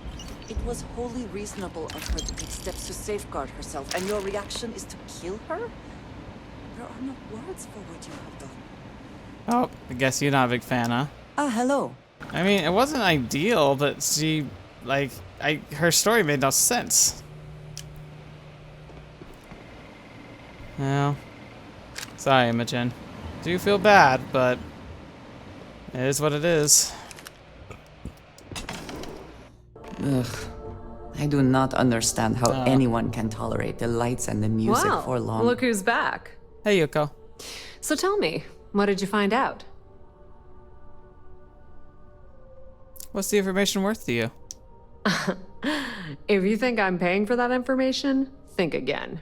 It was wholly reasonable of her to take steps to safeguard herself, and your reaction is to kill her? There are no words for what you have done. Oh, I guess you're not a big fan, huh? Hello. I mean, it wasn't ideal, but she, like, her story made no sense. Well, sorry, Imogen. Do feel bad, but it is what it is. Ugh. I do not understand how anyone can tolerate the lights and the music for long. Look who's back. Hey, Yuko. So tell me, what did you find out? What's the information worth to you? If you think I'm paying for that information, think again.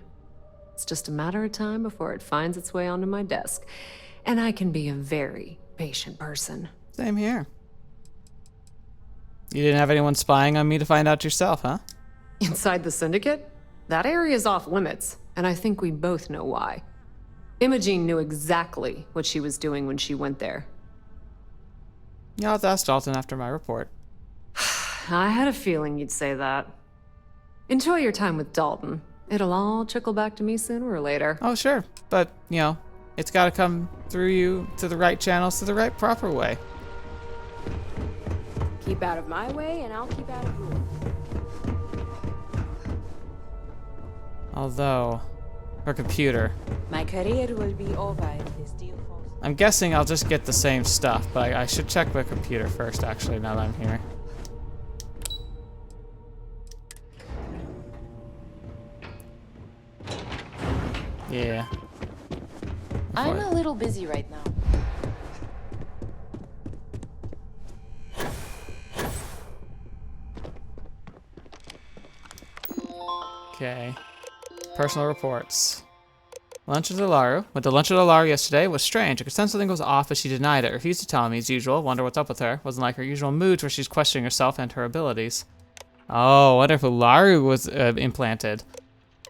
It's just a matter of time before it finds its way onto my desk. And I can be a very patient person. Same here. You didn't have anyone spying on me to find out yourself, huh? Inside the Syndicate? That area's off limits, and I think we both know why. Imogene knew exactly what she was doing when she went there. Yeah, I'll have to ask Dalton after my report. I had a feeling you'd say that. Enjoy your time with Dalton. It'll all trickle back to me sooner or later. Oh, sure. But, you know, it's got to come through you to the right channels, to the right proper way. Keep out of my way, and I'll keep out of yours. Although, her computer. My career will be over if this deal falls. I'm guessing I'll just get the same stuff, but I should check my computer first, actually, now that I'm here. Yeah. I'm a little busy right now. Okay. Personal reports. Lunch with Ularu. Went to lunch with Ularu yesterday. It was strange. I could sense something was off, but she denied it. Refused to tell me as usual. Wonder what's up with her. Wasn't like her usual moods where she's questioning herself and her abilities. Oh, wonder if Ularu was implanted.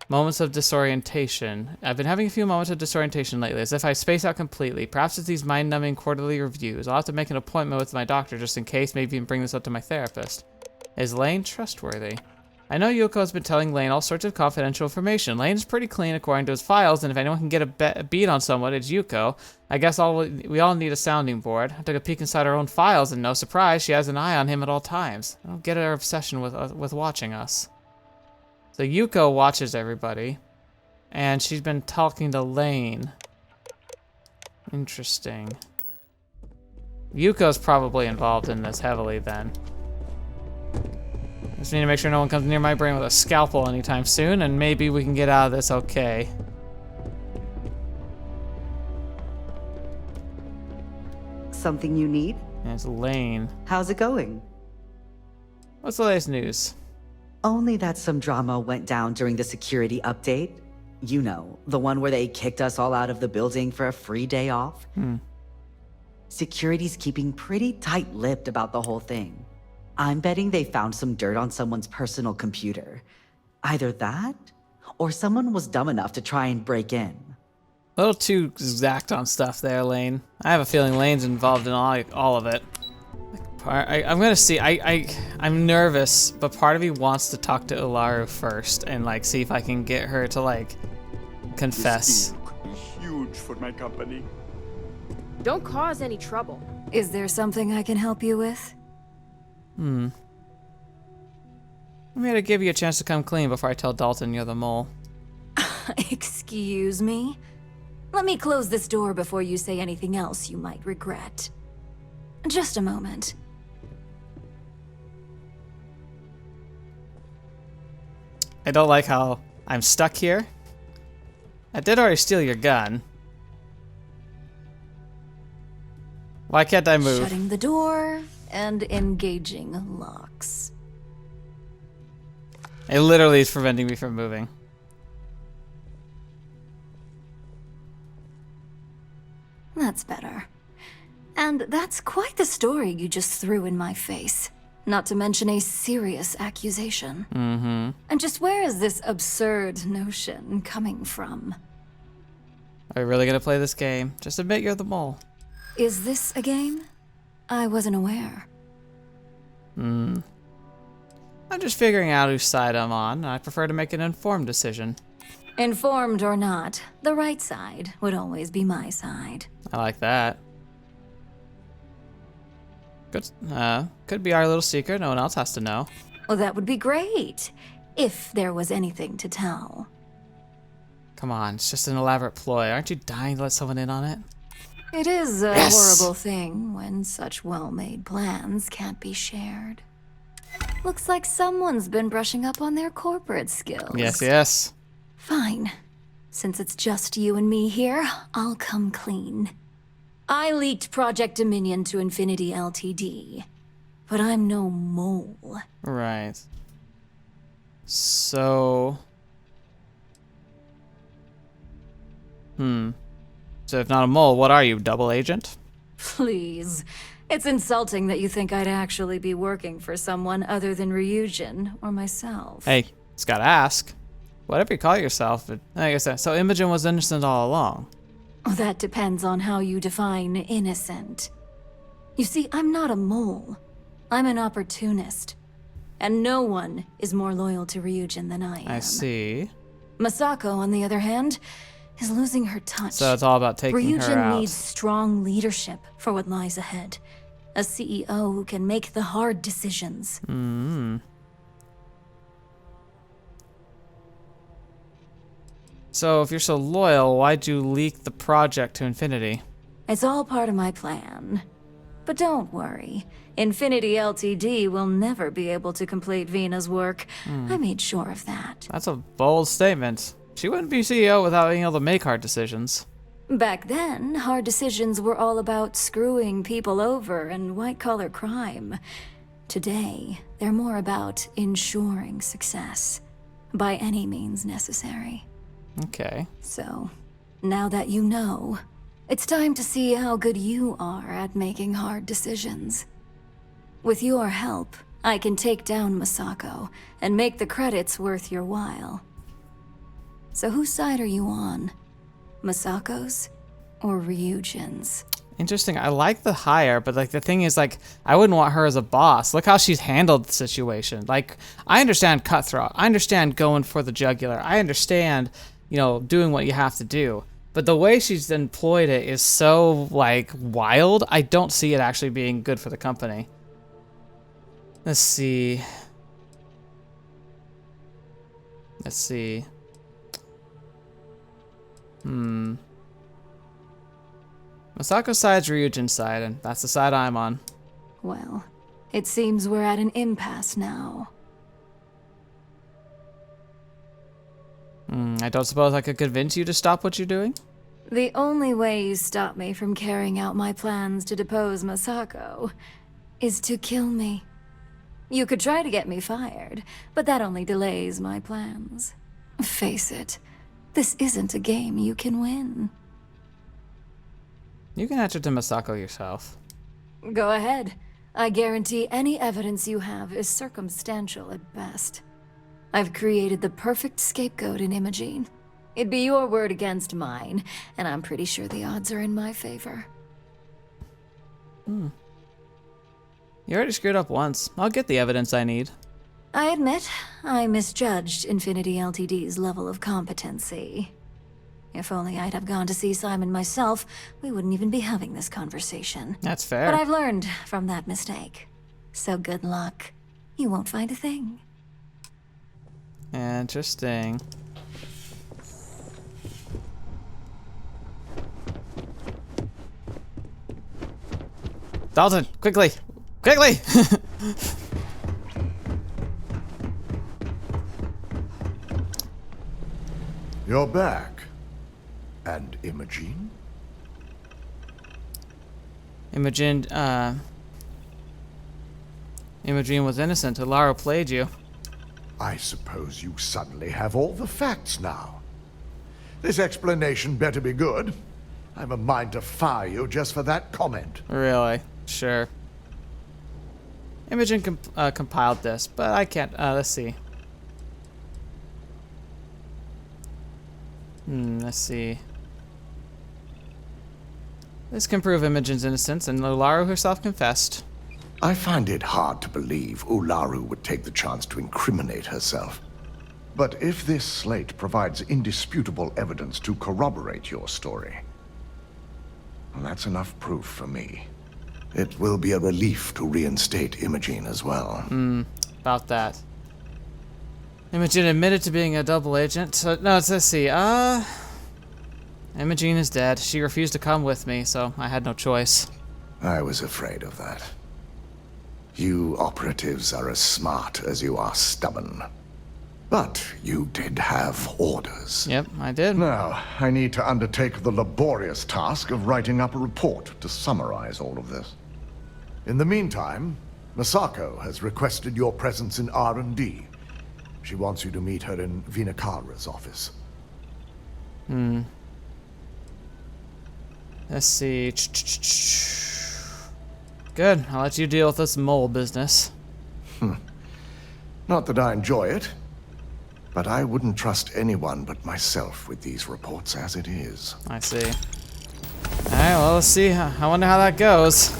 Moments of disorientation. I've been having a few moments of disorientation lately, as if I space out completely. Perhaps it's these mind-numbing quarterly reviews. I'll have to make an appointment with my doctor just in case, maybe even bring this up to my therapist. Is Lane trustworthy? I know Yuko's been telling Lane all sorts of confidential information. Lane's pretty clean according to his files, and if anyone can get a beat on someone, it's Yuko. I guess we all need a sounding board. I took a peek inside her own files, and no surprise, she has an eye on him at all times. I don't get her obsession with watching us. So Yuko watches everybody, and she's been talking to Lane. Interesting. Yuko's probably involved in this heavily then. Just need to make sure no one comes near my brain with a scalpel anytime soon, and maybe we can get out of this okay. Something you need? It's Lane. How's it going? What's the latest news? Only that some drama went down during the security update. You know, the one where they kicked us all out of the building for a free day off. Security's keeping pretty tight-lipped about the whole thing. I'm betting they found some dirt on someone's personal computer. Either that, or someone was dumb enough to try and break in. A little too exact on stuff there, Lane. I have a feeling Lane's involved in all of it. I'm gonna see. I'm nervous, but part of me wants to talk to Ularu first and like see if I can get her to like confess. This deal could be huge for my company. Don't cause any trouble. Is there something I can help you with? I'm gonna give you a chance to come clean before I tell Dalton you're the mole. Excuse me? Let me close this door before you say anything else you might regret. Just a moment. I don't like how I'm stuck here. I did already steal your gun. Why can't I move? Shutting the door and engaging locks. It literally is preventing me from moving. That's better. And that's quite the story you just threw in my face. Not to mention a serious accusation. And just where is this absurd notion coming from? Are we really gonna play this game? Just admit you're the mole. Is this a game? I wasn't aware. I'm just figuring out whose side I'm on, and I prefer to make an informed decision. Informed or not, the right side would always be my side. I like that. Good. Could be our little secret. No one else has to know. Well, that would be great, if there was anything to tell. Come on, it's just an elaborate ploy. Aren't you dying to let someone in on it? It is a horrible thing when such well-made plans can't be shared. Looks like someone's been brushing up on their corporate skills. Yes. Fine. Since it's just you and me here, I'll come clean. I leaked Project Dominion to Infinity Ltd. But I'm no mole. Right. So... So if not a mole, what are you, double agent? Please. It's insulting that you think I'd actually be working for someone other than Ryujin or myself. Hey, it's gotta ask. Whatever you call yourself, but like I said, so Imogen was innocent all along. Oh, that depends on how you define innocent. You see, I'm not a mole. I'm an opportunist. And no one is more loyal to Ryujin than I am. I see. Masako, on the other hand, is losing her touch. So it's all about taking her out. Ryujin needs strong leadership for what lies ahead. A CEO who can make the hard decisions. So if you're so loyal, why'd you leak the project to Infinity? It's all part of my plan. But don't worry. Infinity Ltd will never be able to complete Vina's work. I made sure of that. That's a bold statement. She wouldn't be CEO without being able to make hard decisions. Back then, hard decisions were all about screwing people over and white-collar crime. Today, they're more about ensuring success, by any means necessary. Okay. So, now that you know, it's time to see how good you are at making hard decisions. With your help, I can take down Masako and make the credits worth your while. So whose side are you on? Masako's or Ryujin's? Interesting. I like the hire, but like the thing is, like, I wouldn't want her as a boss. Look how she's handled the situation. Like, I understand cutthroat. I understand going for the jugular. I understand, you know, doing what you have to do. But the way she's employed it is so, like, wild. I don't see it actually being good for the company. Let's see. Let's see. Masako's side's Ryujin's side, and that's the side I'm on. Well, it seems we're at an impasse now. I don't suppose I could convince you to stop what you're doing? The only way you stop me from carrying out my plans to depose Masako is to kill me. You could try to get me fired, but that only delays my plans. Face it, this isn't a game you can win. You can answer to Masako yourself. Go ahead. I guarantee any evidence you have is circumstantial at best. I've created the perfect scapegoat in Imogene. It'd be your word against mine, and I'm pretty sure the odds are in my favor. You already screwed up once. I'll get the evidence I need. I admit, I misjudged Infinity Ltd's level of competency. If only I'd have gone to see Simon myself, we wouldn't even be having this conversation. That's fair. But I've learned from that mistake. So good luck. You won't find a thing. Interesting. Dalton, quickly! Quickly! You're back. And Imogene? Imogene was innocent. Alara played you. I suppose you suddenly have all the facts now. This explanation better be good. I have a mind to fire you just for that comment. Really? Sure. Imogene compiled this, but I can't. Let's see. Let's see. This can prove Imogene's innocence, and Ularu herself confessed. I find it hard to believe Ularu would take the chance to incriminate herself. But if this slate provides indisputable evidence to corroborate your story, well, that's enough proof for me. It will be a relief to reinstate Imogene as well. About that. Imogene admitted to being a double agent. So, no, let's see. Imogene is dead. She refused to come with me, so I had no choice. I was afraid of that. You operatives are as smart as you are stubborn. But you did have orders. Yep, I did. Now, I need to undertake the laborious task of writing up a report to summarize all of this. In the meantime, Masako has requested your presence in R&D. She wants you to meet her in Vinakara's office. Let's see. Good. I'll let you deal with this mole business. Not that I enjoy it, but I wouldn't trust anyone but myself with these reports as it is. I see. Alright, well, let's see. I wonder how that goes.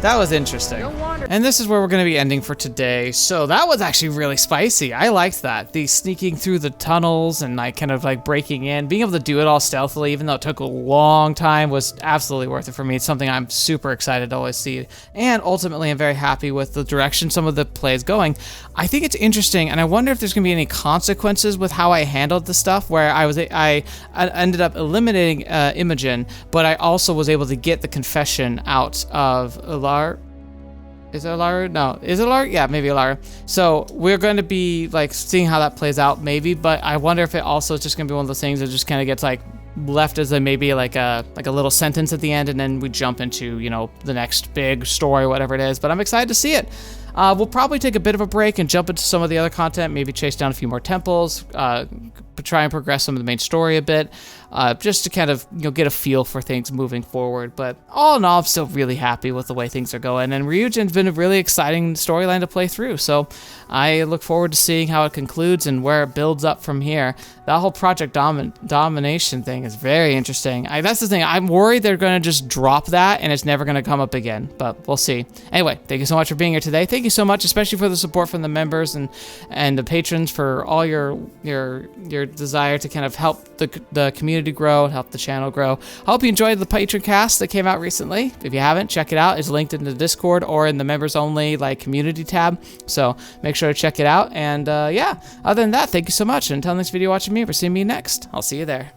That was interesting. And this is where we're going to be ending for today. So that was actually really spicy. I liked that. The sneaking through the tunnels and like kind of like breaking in, being able to do it all stealthily, even though it took a long time, was absolutely worth it for me. It's something I'm super excited to always see. And ultimately, I'm very happy with the direction some of the play is going. I think it's interesting, and I wonder if there's going to be any consequences with how I handled the stuff, where I ended up eliminating Imogen, but I also was able to get the confession out of Alar. Is it Alara? No. Is it Alara? Yeah, maybe Alara. So we're going to be like seeing how that plays out, maybe. But I wonder if it also is just going to be one of those things that just kind of gets like left as maybe like a little sentence at the end, and then we jump into, you know, the next big story, whatever it is. But I'm excited to see it. We'll probably take a bit of a break and jump into some of the other content, maybe chase down a few more temples, try and progress some of the main story a bit, just to kind of get a feel for things moving forward. But all in all, I'm still really happy with the way things are going, and Ryujin's been a really exciting storyline to play through, so I look forward to seeing how it concludes and where it builds up from here. That whole Project Domination thing is very interesting. That's the thing, I'm worried they're going to just drop that and it's never going to come up again, but we'll see. Anyway, thank you so much for being here today. Thank you so much, especially for the support from the members and the patrons, for all your desire to kind of help the community grow and help the channel grow. I hope you enjoyed the patron cast that came out recently. If you haven't, check it out. It's linked in the Discord or in the members only community tab, so make sure to check it out. And yeah, other than that, thank you so much, and until next video watching me, for seeing me next, I'll see you there.